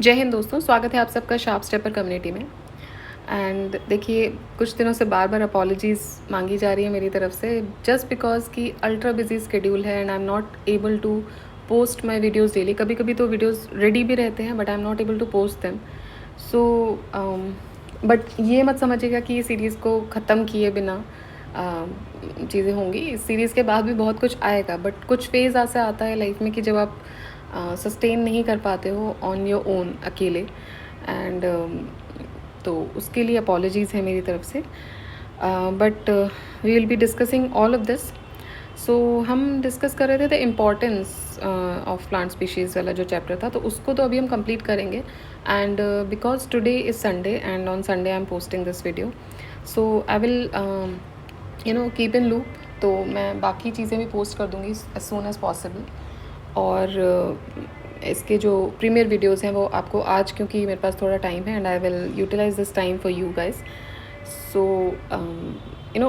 जय हिंद दोस्तों, स्वागत है आप सबका शार्प स्टेपर कम्युनिटी में। एंड देखिए, कुछ दिनों से बार बार अपॉलॉजीज़ मांगी जा रही है मेरी तरफ से, जस्ट बिकॉज कि अल्ट्रा बिजी स्केड्यूल है and I am not able to post my videos daily. कभी कभी तो वीडियोज़ रेडी भी रहते हैं but I am not able to post them. So but ये मत समझिएगा कि ये सीरीज़ को ख़त्म किए बिना चीज़ें होंगी। इस सीरीज़ के बाद भी बहुत कुछ आएगा, बट कुछ फेज़ ऐसा आता है लाइफ में कि जब आप सस्टेन नहीं कर पाते हो ऑन योर ओन अकेले। एंड तो उसके लिए अपॉलॉजीज़ है मेरी तरफ से, but we will be discussing all of this. So हम डिस्कस कर रहे थे the importance of plant species वाला जो चैप्टर था, तो उसको तो अभी हम कंप्लीट करेंगे। And because today is Sunday and on Sunday I am posting this video, so I will keep in loop. तो मैं बाकी चीज़ें भी पोस्ट कर दूँगी एज सून एज़ पॉसिबल। और इसके जो प्रीमियर वीडियोस हैं वो आपको आज, क्योंकि मेरे पास थोड़ा टाइम है and I will utilize this time for you guys. So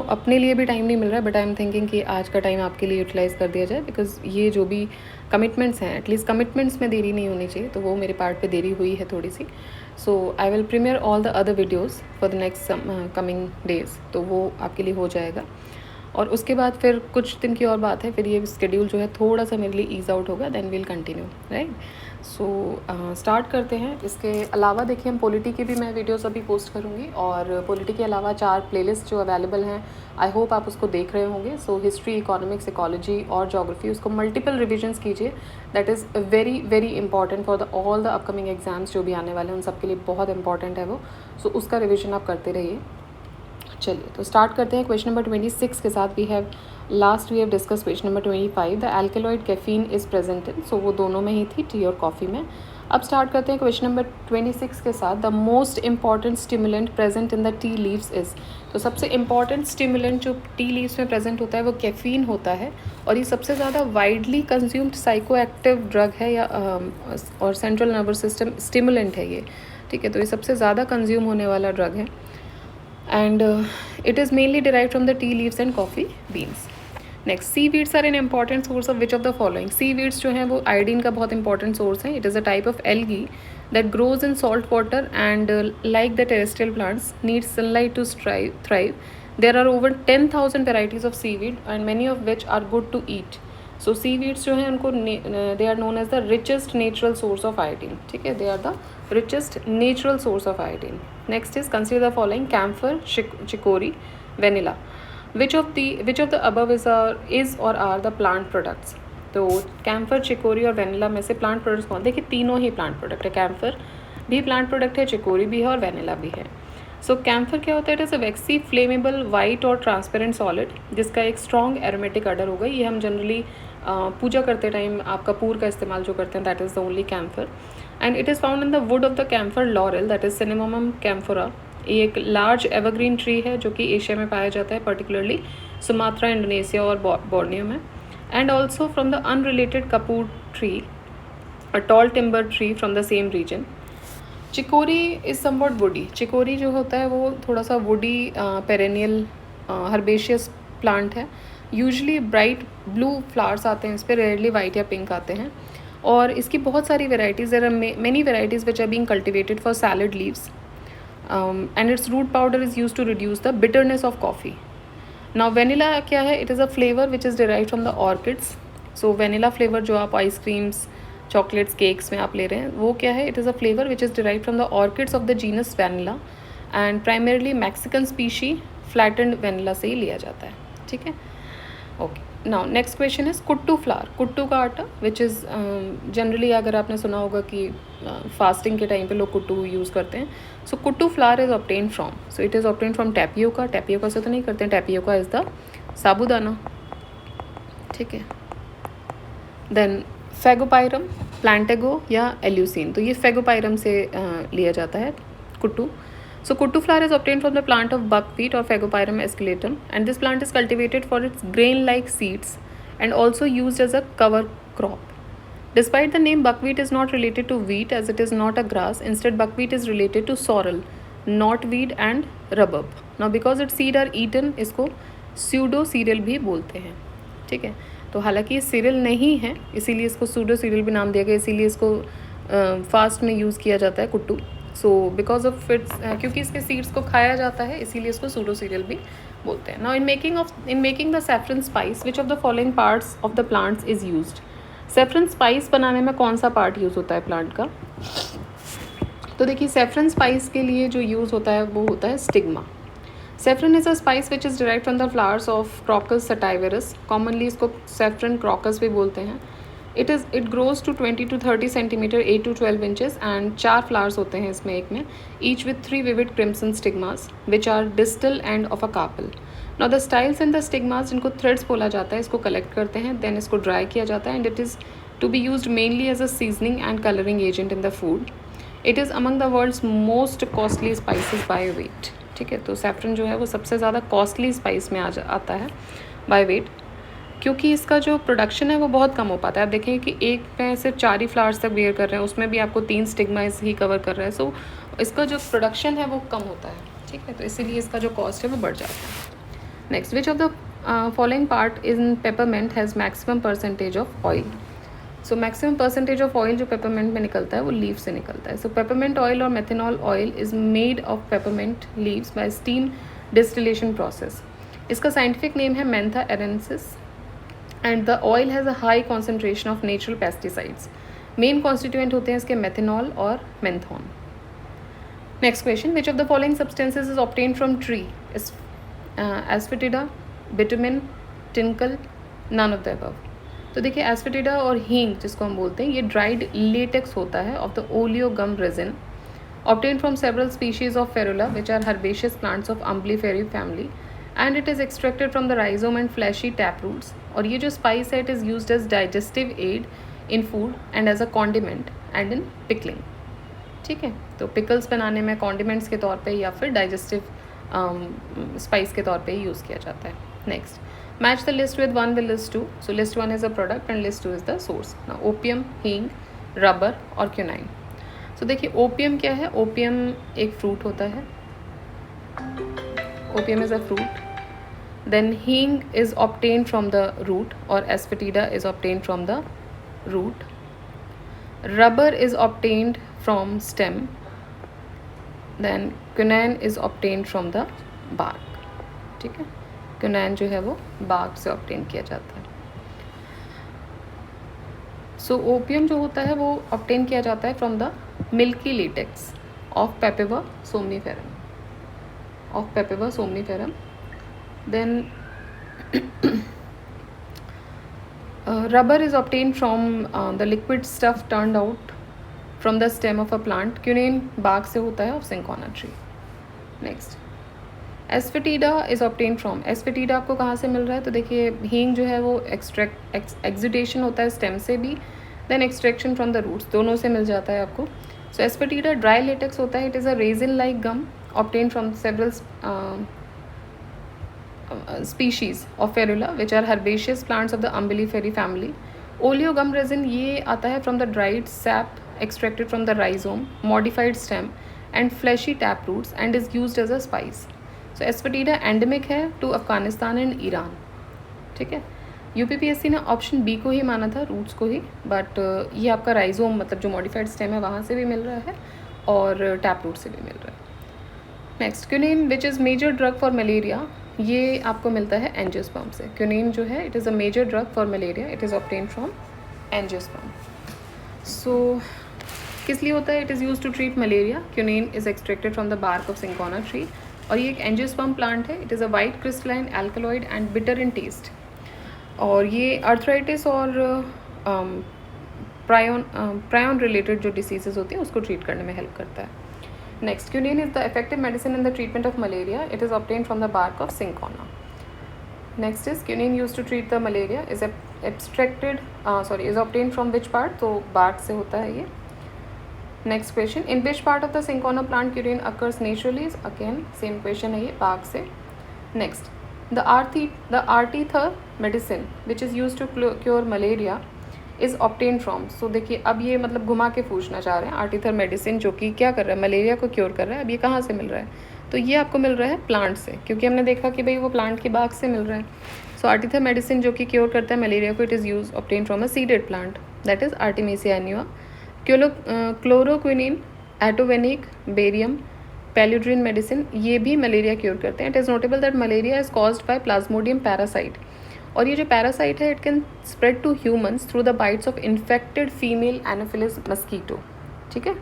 अपने लिए भी टाइम नहीं मिल रहा है, बट आई एम थिंकिंग कि आज का टाइम आपके लिए यूटिलाइज कर दिया जाए, बिकॉज ये जो भी कमिटमेंट्स हैं, एटलीस्ट कमिटमेंट्स में देरी नहीं होनी चाहिए, तो वो मेरे पार्ट पे देरी हुई है थोड़ी सी। So I will premiere all the other videos for the next coming days, तो वो आपके लिए हो जाएगा। और उसके बाद फिर कुछ दिन की और बात है, फिर ये शेड्यूल जो है थोड़ा सा मेरे लिए ईज़ आउट होगा, then we'll continue, right. So start करते हैं। इसके अलावा देखिए, हम पॉलिटी की भी मैं वीडियोस अभी पोस्ट करूँगी, और पॉलिटी के अलावा 4 प्लेलिस्ट जो अवेलेबल हैं, आई होप आप उसको देख रहे होंगे। सो हिस्ट्री, इकोनॉमिक्स, इकोलॉजी और जोग्राफी, उसको मल्टीपल रिविजन्स कीजिए। That is very very important for the all the upcoming exams जो भी आने वाले हैं, उन सब के लिए बहुत इंपॉर्टेंट है वो। सो उसका रिविजन आप करते रहिए। चलिए तो स्टार्ट करते हैं क्वेश्चन नंबर 26 के साथ। We have discuss question number 25, the alkaloid caffeine is present in. So वो दोनों में ही थी, टी और कॉफ़ी में। अब स्टार्ट करते हैं क्वेश्चन नंबर 26 के साथ। The most important stimulant present in the tea leaves is. तो सबसे इंपॉर्टेंट स्टिमुलेंट जो टी लीव्स में प्रेजेंट होता है वो कैफीन होता है, और ये सबसे ज़्यादा widely consumed psycho active drug है, या और सेंट्रल नर्वस सिस्टम स्टिमुलेंट है ये, ठीक है। तो ये सबसे ज़्यादा कंज्यूम होने वाला ड्रग है, and it is mainly derived from the tea leaves and coffee beans. Next, seaweeds are an important source of which of the following? Seaweeds जो हैं वो iodine का बहुत important source है. It is a type of algae that grows in salt water and like the terrestrial plants needs sunlight to thrive. There are over 10,000 varieties of seaweed and many of which are good to eat. So seaweeds जो हैं उनको they are known as the richest natural source of iodine, ठीक है। They are the richest natural source of iodine. Next is consider the following: camphor, chicory, vanilla. Which of the above is or are the plant products? तो camphor, chicory और vanilla में से plant products कौन? देखिए, तीनों ही plant product है। Camphor भी प्लांट प्रोडक्ट है, चिकोरी भी है और वेनिला भी है। सो कैम्फर क्या होता है? It is a vaccine flammable white और ट्रांसपेरेंट सॉलिड जिसका एक स्ट्रॉन्ग एरोमेटिक अडर होगा। ये हम जनरली पूजा करते टाइम आप कपूर का इस्तेमाल जो करते हैं, that is the only camphor. And it is found in the wood of the camphor laurel, that is cinnamomum camphora. ये एक लार्ज एवरग्रीन ट्री है जो कि एशिया में पाया जाता है, पर्टिकुलरली सुमात्रा, इंडोनेशिया और बोर्नियो में। And also from the unrelated kapur tree, a tall timber tree from the same region. Chicory is somewhat woody. Chicory जो होता है वो थोड़ा सा वुडी पेरेनियल हर्बेशियस प्लांट है। यूजली ब्राइट ब्लू फ्लावर्स आते हैं इस पर, रेयरली वाइट या पिंक आते हैं। और इसकी बहुत सारी varieties, there are many varieties which are being cultivated for salad leaves, and its root powder is use to reduce the bitterness of coffee. Now vanilla क्या है? It is a flavour which is derived from the orchids. So vanilla flavour जो आप ice creams, chocolates, cakes में आप ले रहे हैं, वो क्या है? It is a flavour which is derived from the orchids of the genus vanilla, and primarily Mexican species flattened vanilla से ही लिया जाता है, ठीक है। Okay, now next question is kuttu flour. कुट्टू का आटा विच इज़ जनरली, अगर आपने सुना होगा कि फास्टिंग के टाइम पे लोग कुट्टू यूज़ करते हैं। So kuttu flour is obtain from, so it is obtain from tapioca. Tapioca से तो नहीं करते हैं, टैपियोका इज़ द साबूदाना, ठीक है। देन फेगोपाइरम, प्लांटेगो या एल्यूसिन, तो ये फेगोपाइरम से लिया जाता है कुट्टू। So kuttu flower is obtained from the plant of buckwheat or Phagopyrum esculatum, and this plant is cultivated for its grain-like seeds and also used as a cover crop. Despite the name, buckwheat is not related to wheat as it is not a grass. Instead, buckwheat is related to sorrel, knotweed and rhubarb. Now because its seed are eaten, इसको pseudo cereal भी बोलते हैं, ठीक है। तो हालांकि ये serial नहीं है, इसीलिए इसको सूडो सीरियल भी नाम दिया गया, इसीलिए इसको फास्ट में यूज़ किया जाता है कुट्टू. सो बिकॉज ऑफ इट्स क्योंकि इसके सीड्स को खाया जाता है इसीलिए इसको सूडो सीरियल भी बोलते हैं. Now in making the saffron spice which of the following parts of the plants is used. Saffron spice बनाने में कौन सा पार्ट यूज़ होता है प्लांट का? तो देखिए सैफरन स्पाइस के लिए जो यूज़ होता है वो होता है stigma. Saffron is a spice which is derived from the flowers of crocus sativus. Commonly इसको सैफरन क्रॉकस भी बोलते हैं. It grows to 20 to 30 centimetre 8 to 12 inches and 4 flowers होते हैं इसमें एक में, each with 3 vivid crimson stigmas which are distal end of a carpel. Now the styles and the stigmas जिनको थ्रेड्स बोला जाता है इसको कलेक्ट करते हैं, देन इसको ड्राई किया जाता है and it is to be used mainly as a seasoning and colouring agent in the food. It is among the world's most costly spices by weight. ठीक है, तो सैफरन जो है वो सबसे ज़्यादा कॉस्टली स्पाइस में आता है बाय वेट, क्योंकि इसका जो प्रोडक्शन है वो बहुत कम हो पाता है. आप देखेंगे कि एक में सिर्फ 4 ही फ्लावर्स तक बियर कर रहे हैं, उसमें भी आपको 3 स्टिग्मास ही कवर कर रहा है. सो इसका जो प्रोडक्शन है वो कम होता है. ठीक है, तो इसीलिए इसका जो कॉस्ट है वो बढ़ जाता है. Next, which of the following part in peppermint has maximum percentage of oil. So maximum percentage of oil जो पेपरमेंट में निकलता है वो लीव से निकलता है. सो पेपरमेंट ऑयल और methanol oil is made of peppermint leaves bye steam distillation process. इसका साइंटिफिक नेम है mentha arensis and the oil has a high concentration of natural pesticides. Main constituent होते हैं इसके मेथनॉल और मेंथॉन. Next question, which of the following substances is obtain from tree? Asafoetida, bitumen, tincal, none of the above. तो देखिए एस्फेटिडा और हींग जिसको हम बोलते हैं ये ड्राइड लेटेक्स होता है of the oleo-gum resin obtained from several species of ferula which are herbaceous plants of umbelliferae family and it is extracted from the rhizome and fleshy taproots. और ये जो spice है it is used as digestive aid in food and as a condiment and in pickling. ठीक है, तो pickles बनाने में condiments के तौर पे या फिर digestive spice के तौर पे यूज़ किया जाता है. Next, match the list with 1 with list 2. So list 1 is the product and list 2 is the source. Now opium, हींग, रबर और क्यूनाइन. तो देखिए ओपियम क्या है? ओपियम एक फ्रूट होता है. Opium is a fruit. Then hing is obtain from the root और asafoetida is obtain from the root. Rubber is obtained from stem. Then quinine is obtain from the bark. ठीक है, quinine जो है वो bark से obtain किया जाता है. सो ओपियम जो होता है वो ऑब्टेन किया जाता है from the milky latex of papaver somniferum. Then rubber is obtained from the liquid stuff turned out from the stem of a plant. Quinine bark से होता है of cinchona tree. Next, asafoetida is obtain from. Asafoetida आपको कहाँ से मिल रहा है? तो देखिए हींग जो है वो एक्सुडेशन होता है स्टेम से भी, then extraction from the roots, दोनों से मिल जाता है आपको. सो एस्फेटिडा ड्राई लेटेक्स होता है. It is a resin like gum obtain from several species of ferula which are herbaceous plants of the umbelliferae family. Oleogum resin ये आता है from the dried sap extracted from the rhizome, modified stem and fleshy tap roots and is used as a spice. So asafoetida endemic है to Afghanistan and Iran. ठीक है, UPPSC ने option B को ही माना था, रूट्स को ही, बट ये आपका राइजोम मतलब जो मॉडिफाइड स्टेम है वहाँ से भी मिल रहा है और टैप रूट से भी मिल रहा है. Next, quinine which is major drug for malaria. ये आपको मिलता है एंजियोस्पर्म से. क्यूनिन जो है it is a major drug for malaria. It is obtain from angiosperm. So किस लिए होता है? It is use to treat malaria. Quinine is extracted from the bark of cinchona tree और ये एक एंजियोस्पर्म प्लांट है. It is a white crystalline alkaloid and bitter in taste और ये आर्थराइटिस और प्रायोन रिलेटेड जो डिसीजेज होती हैं उसको ट्रीट करने में हेल्प करता है. Next, quinine is the effective medicine in the treatment of malaria. It is obtained from the bark of cinchona. Next is quinine used to treat the malaria is is obtained from which part? तो bark से होता है ये. Next question, in which part of the cinchona plant quinine occurs naturally? Again same question है ये, bark से. Next, the Artither medicine which is used to cure malaria is obtain from. So देखिए अब ये मतलब घुमा के पूछना चाह रहे हैं. आर्टिथर मेडिसिन जो कि क्या कर रहा है? मलेरिया को क्योर कर रहा है. अब ये कहाँ से मिल रहा है? तो ये आपको मिल रहा है प्लांट से, क्योंकि हमने देखा कि भाई वो प्लांट की बाग से मिल रहा है. सो आर्टिथर मेडिसिन जो कि क्योर करता है मलेरिया को, it is use obtain from a seeded plant that is artemisia annua chloroquinine, एटोवेनिक, बेरियम, पैल्यूड्रिन मेडिसिन, ये भी मलेरिया क्योर करते हैं. It is notable that malaria is caused by plasmodium parasite. और ये जो पैरासाइट है it can spread to humans through the bites of infected female anopheles mosquito. ठीक है,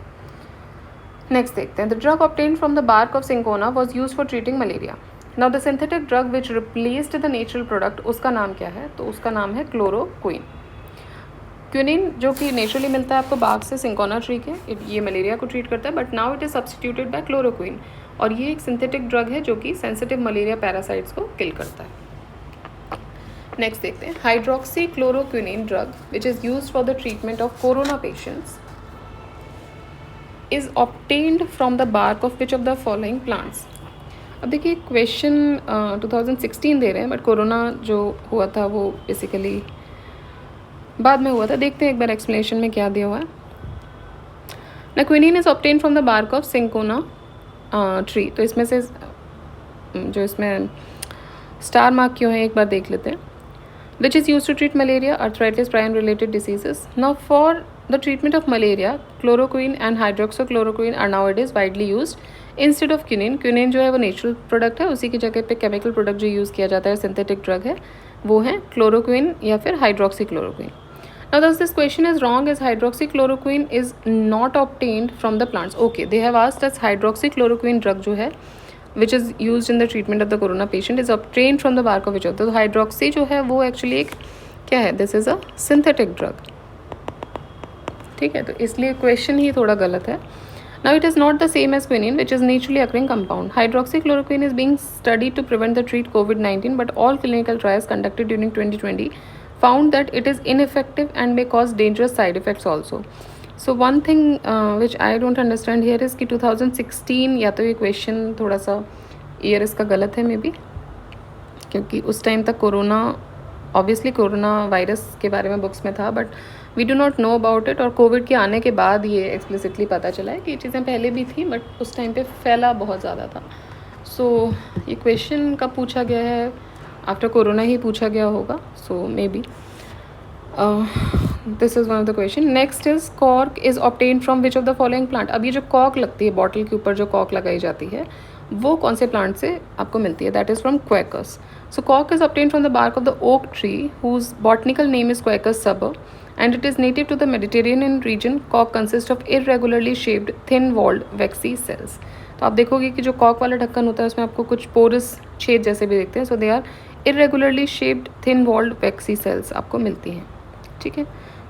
नेक्स्ट देखते हैं. The drug obtained from the bark of cinchona was use for treating malaria. Now the synthetic drug which replaced the natural product, उसका नाम क्या है? तो उसका नाम है क्लोरोक्विन. क्विनिन जो कि नेचुरली मिलता है आपको बाग से, सिंकोना ट्री के, ये मलेरिया को ट्रीट करता है, but now it is substituted by chloroquine. और ये एक सिंथेटिक ड्रग है जो कि सेंसिटिव मलेरिया पैरासाइट्स को किल करता है. नेक्स्ट देखते हैं. Hydroxy chloroquinine drug which is used for the treatment of corona patients is obtained from the bark of which of the following plants. अब देखिए क्वेश्चन 2016 दे रहे हैं, बट कोरोना जो हुआ था वो बेसिकली बाद में हुआ था. देखते हैं एक बार एक्सप्लेनेशन में क्या दिया हुआ है. ना quinine is obtain from the bark of cinchona tree. तो इसमें से जो इसमें स्टार मार्क क्यों है एक बार देख लेते हैं. Which is use to treat malaria, arthritis, prion related diseases. Now for the treatment of malaria chloroquine and hydroxychloroquine are now it is widely use instead of quinine. Quinine जो है वो natural product है, उसी की जगह पे chemical product जो use किया जाता है सिंथेटिक ड्रग है वो है क्लोरोक्विन या फिर hydroxychloroquine. Now thus this question is wrong as hydroxychloroquine is not obtained from the plants. Okay, they have asked us hydroxychloroquine drug जो है which is used in the treatment of the corona patient is obtained from the bark of which of. तो hydroxy जो है वो actually एक क्या है? This is a synthetic drug. ठीक है, तो इसलिए question ही थोड़ा गलत है. Now it is not the same as quinine which is naturally occurring compound. Hydroxychloroquine is being studied to prevent the treat COVID-19 but all clinical trials conducted during 2020 found that it is ineffective and may cause dangerous side effects also. So one thing which I don't understand here is कि 2016 या तो ये question थोड़ा सा year इसका गलत है may be, क्योंकि उस टाइम तक कोरोना ऑब्वियसली कोरोना वायरस के बारे में बुक्स में था but we do not know about it. और कोविड के आने के बाद ये एक्सप्लिसिटली पता चला है कि ये चीज़ें पहले भी थी बट उस टाइम पे फैला बहुत ज़्यादा था. सो ये क्वेश्चन कब पूछा गया है? आफ्टर कोरोना ही पूछा गया होगा. So may be this is one of the question. Next is cork is obtain from which of the following plant. अब ये जो कॉर्क लगती है बॉटल के ऊपर जो कॉर्क लगाई जाती है वो कौन से प्लांट से आपको मिलती है? That is from quercus. So cork is obtain from the bark of the oak tree whose botanical name is quercus suber and it is native to the Mediterranean region. Cork consists of irregularly shaped thin-walled waxy cells. तो आप देखोगे कि जो cork वाला ढक्कन होता है उसमें आपको कुछ पोरस छेद जैसे भी दिखते हैं. So they are irregularly shaped thin-walled waxy cells आपको मिलती हैं. ठीक है,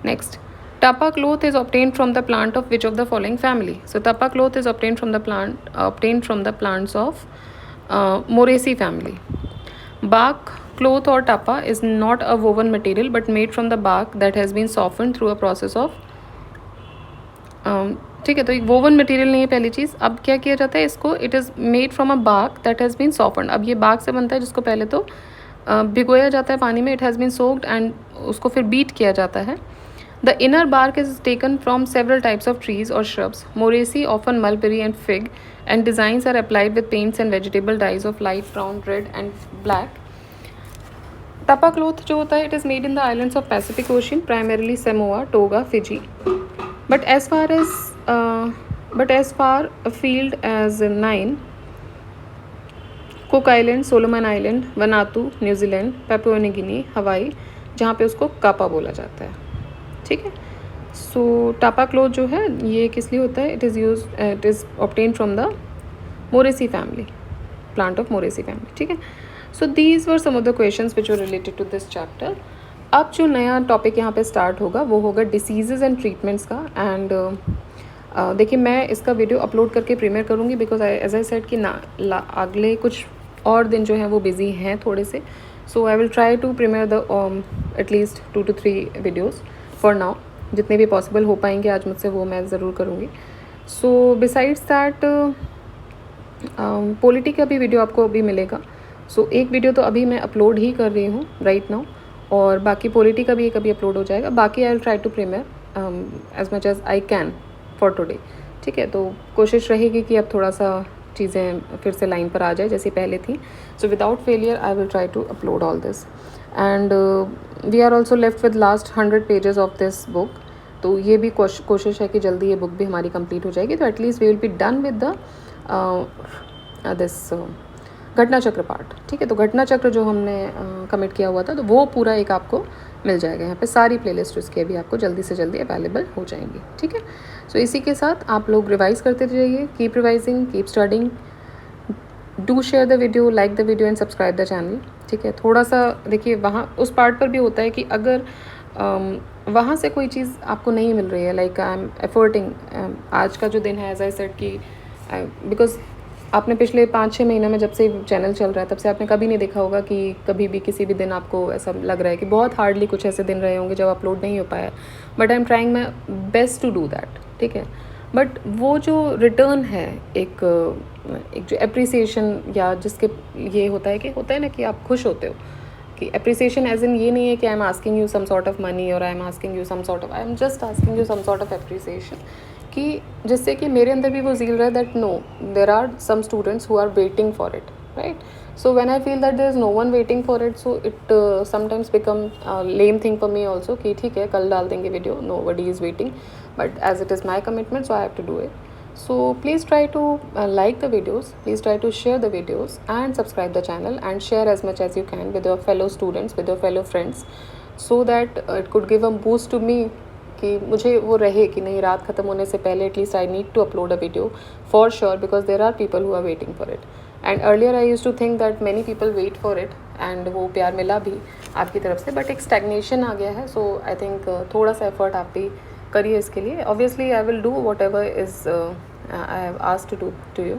next. Tapa cloth is obtained from the plant of which of the following family? So tapa cloth is obtained from the plants of Moraceae family. Bark cloth or tapa is not a woven material but made from the bark that has been softened through a process of ठीक है, तो एक woven material नहीं है पहली चीज़. अब क्या किया जाता है इसको? It is made from a bark that has been softened. अब ये बार्क से बनता है जिसको पहले तो भिगोया जाता है पानी में. It has been soaked and उसको फिर बीट किया जाता है. The inner bark is taken from several types of trees और shrubs. Moraceae often mulberry and fig and designs are applied with paints and vegetable dyes of light brown, red and black. Tapa cloth जो होता है it is made in the islands of Pacific Ocean, primarily Samoa, Tonga, Fiji. But as far afield as 9, Cook Island, Solomon Island, Vanuatu, New Zealand, Papua New Guinea, Hawaii, जहाँ पे उसको कापा बोला जाता है. ठीक है, सो टापा क्लोथ जो है ये किस लिए होता है? It is obtain from the Moraceae family, plant of Moraceae family. ठीक है, so these were some of the questions which were related to this chapter. अब जो नया टॉपिक यहाँ पे स्टार्ट होगा वो होगा डिसीजेज़ एंड ट्रीटमेंट्स का. एंड देखिए मैं इसका वीडियो अपलोड करके प्रीमियर करूँगी बिकॉज एज आई सेड कि अगले कुछ और दिन जो है वो बिजी हैं थोड़े से. So I will try to premiere the at least 2 to 3 videos for now. जितने भी पॉसिबल हो पाएंगे आज मुझसे वो मैं ज़रूर करूँगी. सो बिसाइड्स दैट पॉलिटी का भी वीडियो आपको अभी मिलेगा. सो एक वीडियो तो अभी मैं अपलोड ही कर रही हूँ राइट नाउ, और बाकी पॉलिटी का भी एक अभी अपलोड हो जाएगा. बाकी I will try to premiere as much as I can for today. ठीक है, तो कोशिश रहेगी कि अब थोड़ा सा चीज़ें फिर से लाइन पर आ जाए जैसी पहले थी. So without failure I will try to upload all this. And we are also left with last 100 pages of this book. तो ये भी कोशिश है कि जल्दी ये बुक भी हमारी कंप्लीट हो जाएगी, तो at least we will be done with the this Ghatna Chakra part. ठीक है, तो घटना चक्र जो हमने कमिट किया हुआ था, तो वो पूरा एक आपको मिल जाएगा यहाँ पे, सारी प्लेलिस्ट उसकी अभी आपको जल्दी से जल्दी अवेलेबल हो जाएंगी। ठीक है, सो इसी के साथ आप लोग रिवाइज करते जाइए, keep revising, keep studying, do share the video, like the video and subscribe the channel. ठीक है, थोड़ा सा देखिए वहाँ उस पार्ट पर भी होता है कि अगर वहाँ से कोई चीज़ आपको नहीं मिल रही है, लाइक आई एम एफर्टिंग, आज का जो दिन है एज आई सेड कि बिकॉज आपने पिछले 5-6 महीने में जब से चैनल चल रहा है तब से आपने कभी नहीं देखा होगा कि कभी भी किसी भी दिन आपको ऐसा लग रहा है कि बहुत हार्डली कुछ ऐसे दिन रहे होंगे जब अपलोड नहीं हो पाया, but I am trying my best to do that. ठीक है, बट वो जो रिटर्न है, एक जो एप्रिसिएशन या जिसके ये होता है ना कि आप खुश होते हो, कि एप्रिसिएशन एज इन ये नहीं है कि I am asking you some sort of money और I am asking you some sort of, I am just asking you some sort of appreciation, कि जिससे कि मेरे अंदर भी वो ज़ील रहा है that no there are some students who are waiting for it, right? So when I feel that there is no one waiting for it, so it sometimes become a lame thing for me also कि ठीक है कल डाल देंगे video, nobody is waiting, but as it is my commitment, so I have to do it. So please try to like the videos, please try to share the videos and subscribe the channel and share as much as you can with your fellow students, with your fellow friends, so that it could give a boost to me कि मुझे वो रहे कि नहीं, रात ख़त्म होने से पहले at least I need to upload a video for sure, because there are people who are waiting for it. And earlier I use to think that many people wait for it and वो प्यार मिला भी आपकी तरफ से, but एक stagnation आ गया है। सो आई थिंक थोड़ा सा एफर्ट आप भी करिए इसके लिए। Obviously I will do whatever is I have asked to to you,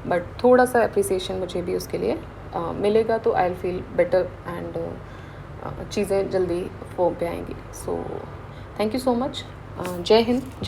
but थोड़ा सा अप्रिसिएशन मुझे भी उसके लिए मिलेगा तो I will feel better and चीज़ें जल्दी फॉर्म पे आएंगी। So thank you so much. Jai Hind, जय